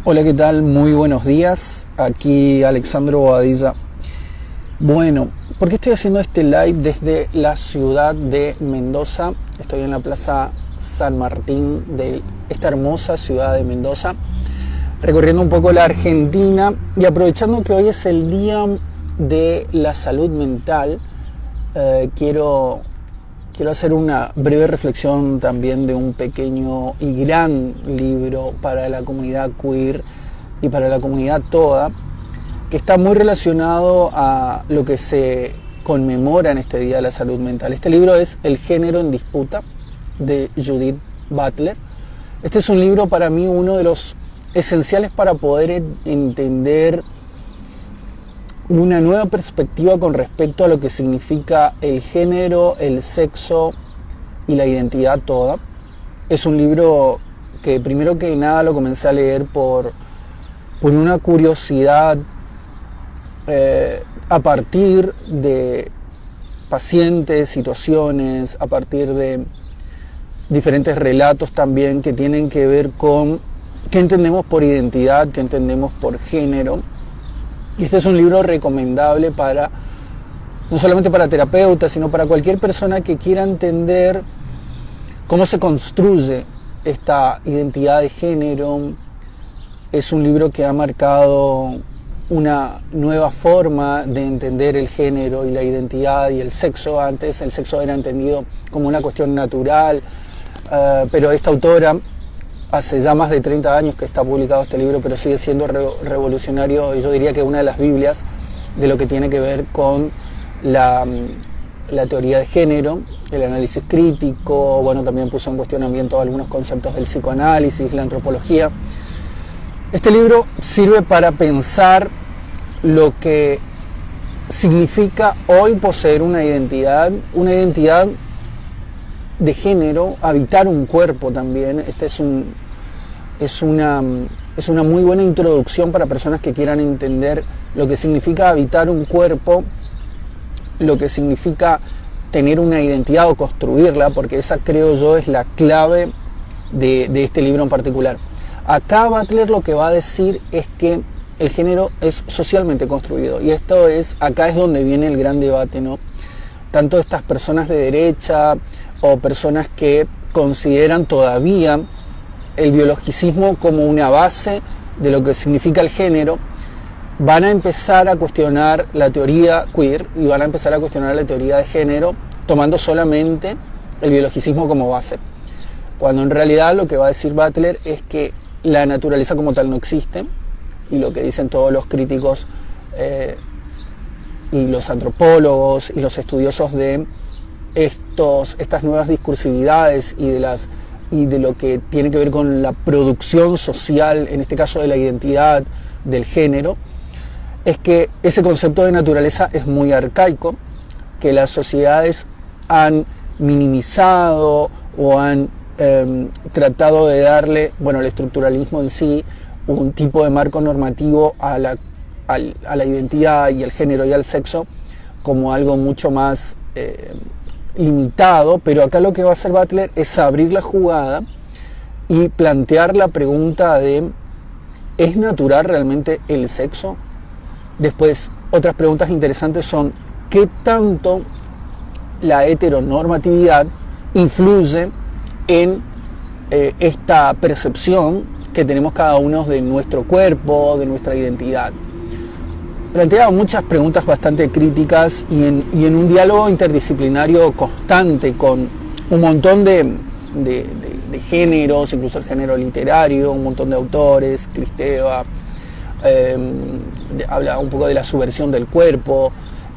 Hola, ¿qué tal? Muy buenos días. Aquí Alexandro Bobadilla. Bueno, ¿por qué estoy haciendo este live desde la ciudad de Mendoza? Estoy en la Plaza San Martín de esta hermosa ciudad de Mendoza, recorriendo un poco la Argentina y aprovechando que hoy es el Día de la Salud Mental. Quiero hacer una breve reflexión también de un pequeño y gran libro para la comunidad queer y para la comunidad toda, que está muy relacionado a lo que se conmemora en este Día de la Salud Mental. Este libro es El género en disputa, de Judith Butler. Este es un libro para mí uno de los esenciales para poder entender una nueva perspectiva con respecto a lo que significa el género, el sexo y la identidad toda. Es un libro que primero que nada lo comencé a leer por una curiosidad a partir de pacientes, situaciones, a partir de diferentes relatos también que tienen que ver con qué entendemos por identidad, qué entendemos por género. Y este es un libro recomendable para, no solamente para terapeutas, sino para cualquier persona que quiera entender cómo se construye esta identidad de género. Es un libro que ha marcado una nueva forma de entender el género y la identidad y el sexo. Antes el sexo era entendido como una cuestión natural, pero esta autora hace ya más de 30 años que está publicado este libro, pero sigue siendo revolucionario, y yo diría que una de las Biblias de lo que tiene que ver con la teoría de género, el análisis crítico. Bueno, también puso en cuestionamiento algunos conceptos del psicoanálisis, la antropología. Este libro sirve para pensar lo que significa hoy poseer una identidad de género, habitar un cuerpo también. Este es una muy buena introducción para personas que quieran entender lo que significa habitar un cuerpo, lo que significa tener una identidad o construirla, porque esa, creo yo, es la clave de este libro en particular. Acá Butler lo que va a decir es que el género es socialmente construido, y acá es donde viene el gran debate, ¿no? Tanto estas personas de derecha o personas que consideran todavía el biologicismo como una base de lo que significa el género, van a empezar a cuestionar la teoría queer y van a empezar a cuestionar la teoría de género tomando solamente el biologicismo como base, cuando en realidad lo que va a decir Butler es que la naturaleza como tal no existe, y lo que dicen todos los críticos y los antropólogos y los estudiosos de estas nuevas discursividades y de lo que tiene que ver con la producción social, en este caso de la identidad, del género, es que ese concepto de naturaleza es muy arcaico, que las sociedades han minimizado o han tratado de darle, bueno, el estructuralismo en sí, un tipo de marco normativo a la identidad y el género y al sexo como algo mucho más limitado. Pero acá lo que va a hacer Butler es abrir la jugada y plantear la pregunta de ¿es natural realmente el sexo? Después, otras preguntas interesantes son ¿qué tanto la heteronormatividad influye en esta percepción que tenemos cada uno de nuestro cuerpo, de nuestra identidad? Plantea muchas preguntas bastante críticas y en un diálogo interdisciplinario constante con un montón de géneros, incluso el género literario, un montón de autores. Kristeva habla un poco de la subversión del cuerpo,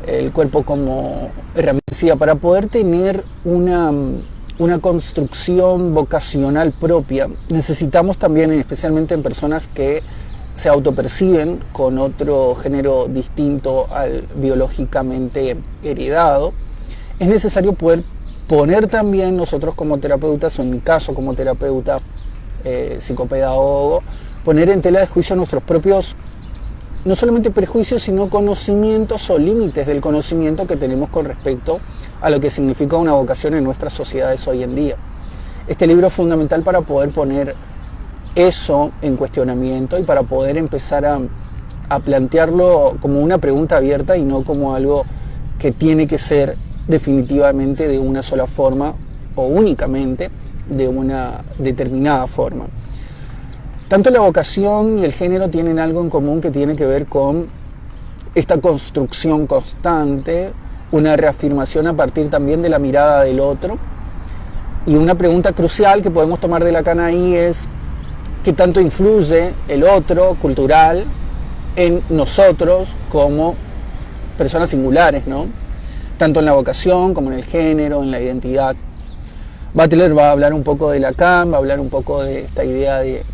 el cuerpo como herramienta para poder tener una construcción vocacional propia. Necesitamos también, especialmente en personas que se autoperciben con otro género distinto al biológicamente heredado, es necesario poder poner también nosotros como terapeutas, o en mi caso como terapeuta psicopedagogo, poner en tela de juicio nuestros propios, no solamente prejuicios, sino conocimientos o límites del conocimiento que tenemos con respecto a lo que significa una vocación en nuestras sociedades hoy en día. Este libro es fundamental para poder poner eso en cuestionamiento y para poder empezar a plantearlo como una pregunta abierta y no como algo que tiene que ser definitivamente de una sola forma o únicamente de una determinada forma. Tanto la vocación y el género tienen algo en común que tiene que ver con esta construcción constante, una reafirmación a partir también de la mirada del otro. Y una pregunta crucial que podemos tomar de Lacan ahí es qué tanto influye el otro cultural en nosotros como personas singulares, ¿no? Tanto en la vocación como en el género, en la identidad. Butler va a hablar un poco de Lacan, va a hablar un poco de esta idea de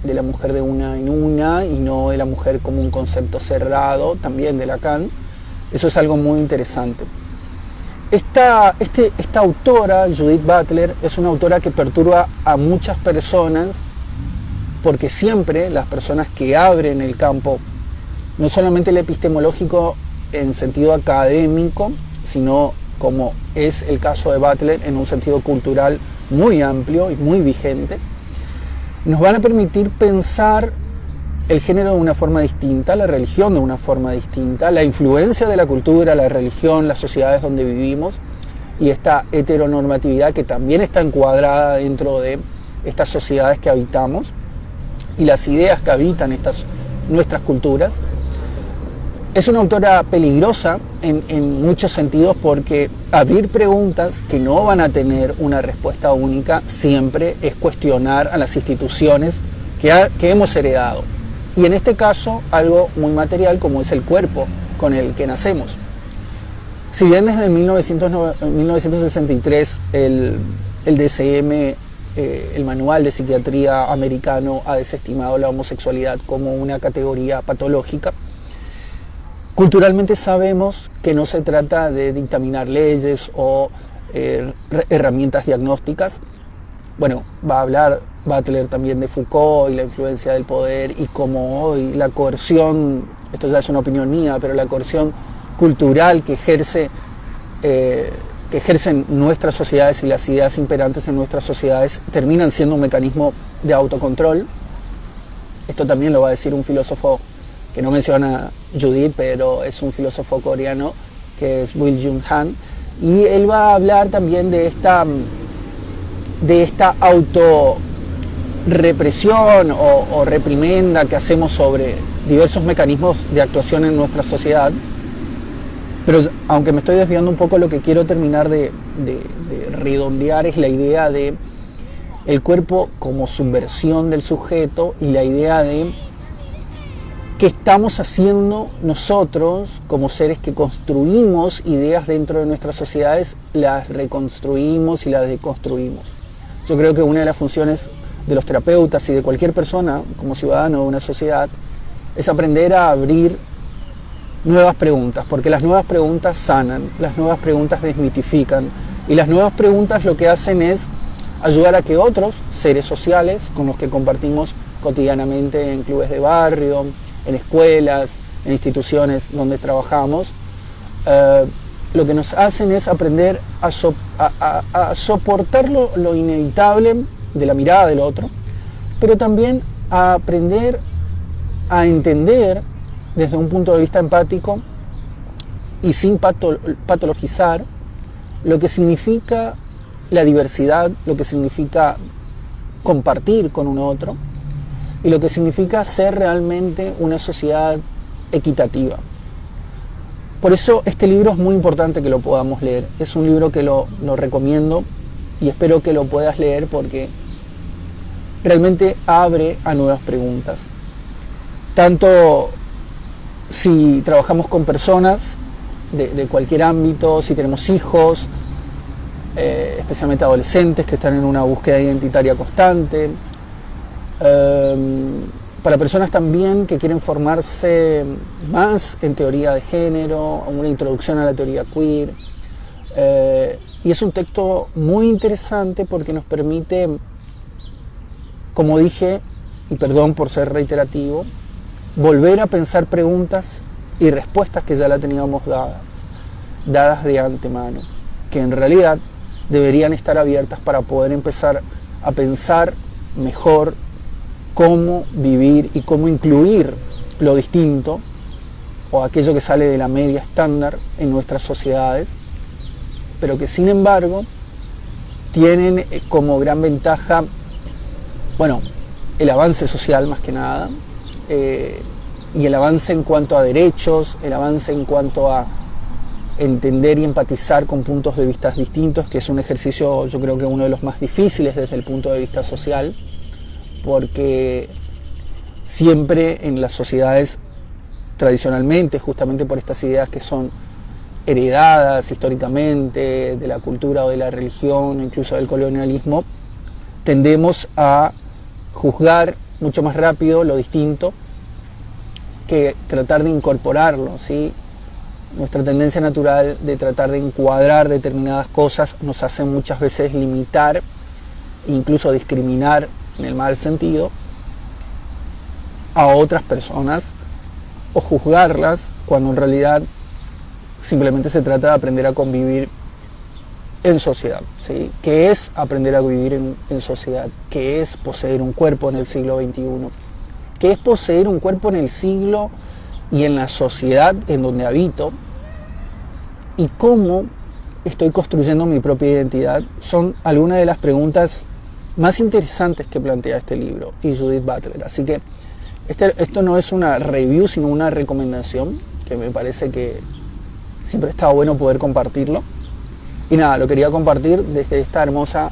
la mujer de una en una y no de la mujer como un concepto cerrado, también de Lacan. Eso es algo muy interesante. Esta autora, Judith Butler, es una autora que perturba a muchas personas porque siempre las personas que abren el campo, no solamente el epistemológico en sentido académico, sino como es el caso de Butler en un sentido cultural muy amplio y muy vigente, nos van a permitir pensar el género de una forma distinta, la religión de una forma distinta, la influencia de la cultura, la religión, las sociedades donde vivimos y esta heteronormatividad que también está encuadrada dentro de estas sociedades que habitamos y las ideas que habitan nuestras culturas. Es una autora peligrosa en muchos sentidos porque abrir preguntas que no van a tener una respuesta única siempre es cuestionar a las instituciones que hemos heredado. Y en este caso algo muy material como es el cuerpo con el que nacemos. Si bien desde 1963 el DSM, el Manual de Psiquiatría americano, ha desestimado la homosexualidad como una categoría patológica, culturalmente sabemos que no se trata de dictaminar leyes o herramientas diagnósticas. Bueno, va a hablar Butler también de Foucault y la influencia del poder y cómo hoy la coerción, esto ya es una opinión mía, pero la coerción cultural que ejercen nuestras sociedades y las ideas imperantes en nuestras sociedades terminan siendo un mecanismo de autocontrol. Esto también lo va a decir un filósofo que no menciona Judith, pero es un filósofo coreano que es Will Jung Han, y él va a hablar también de esta autorrepresión o reprimenda que hacemos sobre diversos mecanismos de actuación en nuestra sociedad. Pero aunque me estoy desviando un poco, lo que quiero terminar de redondear es la idea de el cuerpo como subversión del sujeto y la idea de qué estamos haciendo nosotros como seres que construimos ideas dentro de nuestras sociedades, las reconstruimos y las deconstruimos. Yo creo que una de las funciones de los terapeutas y de cualquier persona como ciudadano de una sociedad es aprender a abrir nuevas preguntas, porque las nuevas preguntas sanan, las nuevas preguntas desmitifican y las nuevas preguntas lo que hacen es ayudar a que otros seres sociales con los que compartimos cotidianamente en clubes de barrio, en escuelas, en instituciones donde trabajamos, lo que nos hacen es aprender a soportar lo inevitable de la mirada del otro, pero también a aprender a entender desde un punto de vista empático y sin patologizar lo que significa la diversidad, lo que significa compartir con un otro y lo que significa ser realmente una sociedad equitativa. Por eso este libro es muy importante que lo podamos leer. Es un libro que lo recomiendo y espero que lo puedas leer porque realmente abre a nuevas preguntas. Tanto si trabajamos con personas de cualquier ámbito, si tenemos hijos, especialmente adolescentes que están en una búsqueda identitaria constante, para personas también que quieren formarse más en teoría de género, una introducción a la teoría queer. Y es un texto muy interesante porque nos permite, como dije, y perdón por ser reiterativo, volver a pensar preguntas y respuestas que ya la teníamos dadas de antemano, que en realidad deberían estar abiertas para poder empezar a pensar mejor cómo vivir y cómo incluir lo distinto o aquello que sale de la media estándar en nuestras sociedades, pero que sin embargo tienen como gran ventaja, bueno, el avance social más que nada, y el avance en cuanto a derechos, el avance en cuanto a entender y empatizar con puntos de vista distintos, que es un ejercicio, yo creo que uno de los más difíciles desde el punto de vista social, porque siempre en las sociedades tradicionalmente, justamente por estas ideas que son heredadas históricamente de la cultura o de la religión, incluso del colonialismo, tendemos a juzgar mucho más rápido lo distinto que tratar de incorporarlo, ¿sí? Nuestra tendencia natural de tratar de encuadrar determinadas cosas nos hace muchas veces limitar, incluso discriminar en el mal sentido, a otras personas o juzgarlas cuando en realidad simplemente se trata de aprender a convivir en sociedad, ¿sí? ¿Qué es aprender a vivir en sociedad? ¿Qué es poseer un cuerpo en el siglo XXI? ¿Qué es poseer un cuerpo en el siglo y en la sociedad en donde habito? ¿Y cómo estoy construyendo mi propia identidad? Son algunas de las preguntas más interesantes que plantea este libro y Judith Butler. Así que esto no es una review, sino una recomendación, que me parece que siempre está bueno poder compartirlo. Y nada, lo quería compartir desde esta hermosa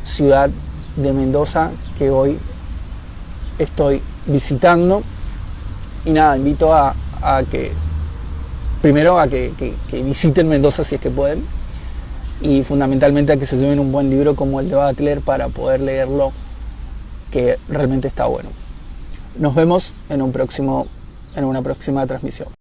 ciudad de Mendoza que hoy estoy visitando. Y nada, invito a que primero a que visiten Mendoza si es que pueden, y fundamentalmente a que se lleven un buen libro como el de Butler para poder leerlo, que realmente está bueno. Nos vemos en una próxima transmisión.